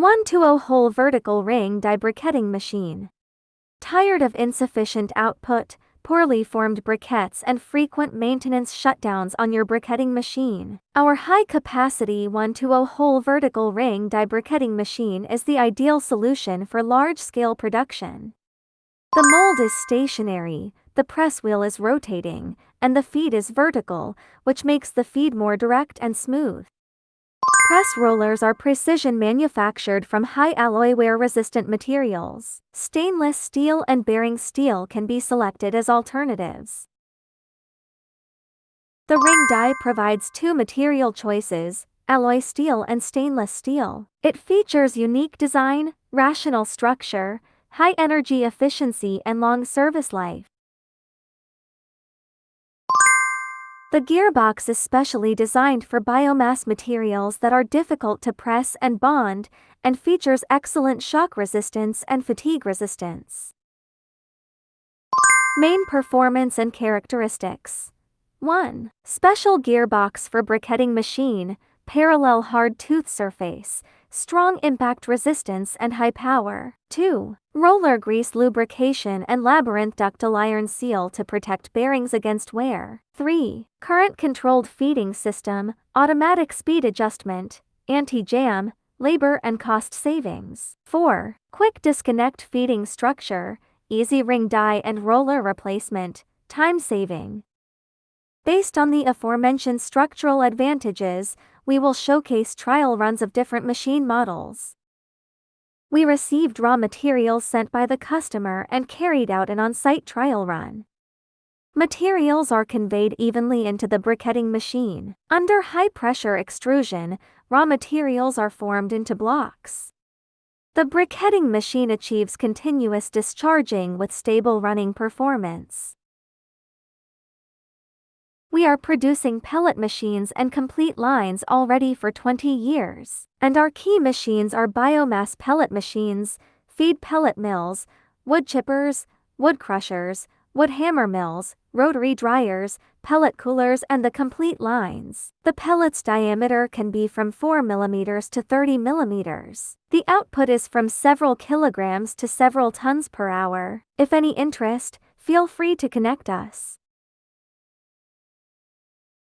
120-hole vertical ring die briquetting machine. Tired of insufficient output, poorly formed briquettes and frequent maintenance shutdowns on your briquetting machine? Our high-capacity 120-hole vertical ring die briquetting machine is the ideal solution for large-scale production. The mold is stationary, the press wheel is rotating, and the feed is vertical, which makes the feed more direct and smooth. Press rollers are precision manufactured from high alloy wear-resistant materials. Stainless steel and bearing steel can be selected as alternatives. The ring die provides two material choices, alloy steel and stainless steel. It features unique design, rational structure, high energy efficiency and long service life. The gearbox is specially designed for biomass materials that are difficult to press and bond, and features excellent shock resistance and fatigue resistance. Main performance and characteristics. 1. Special gearbox for briquetting machine, parallel hard tooth surface, strong impact resistance and high power. 2. Roller grease lubrication and labyrinth ductile iron seal to protect bearings against wear. 3. Current controlled feeding system, automatic speed adjustment, anti-jam, labor and cost savings. 4. Quick disconnect feeding structure, easy ring die and roller replacement, time saving. Based on the aforementioned structural advantages, we will showcase trial runs of different machine models. We received raw materials sent by the customer and carried out an on-site trial run. Materials are conveyed evenly into the briquetting machine. Under high-pressure extrusion, raw materials are formed into blocks. The briquetting machine achieves continuous discharging with stable running performance. We are producing pellet machines and complete lines already for 20 years, and our key machines are biomass pellet machines, feed pellet mills, wood chippers, wood crushers, wood hammer mills, rotary dryers, pellet coolers and the complete lines. The pellet's diameter can be from 4 mm to 30 mm. The output is from several kilograms to several tons per hour. If any interest, feel free to connect us.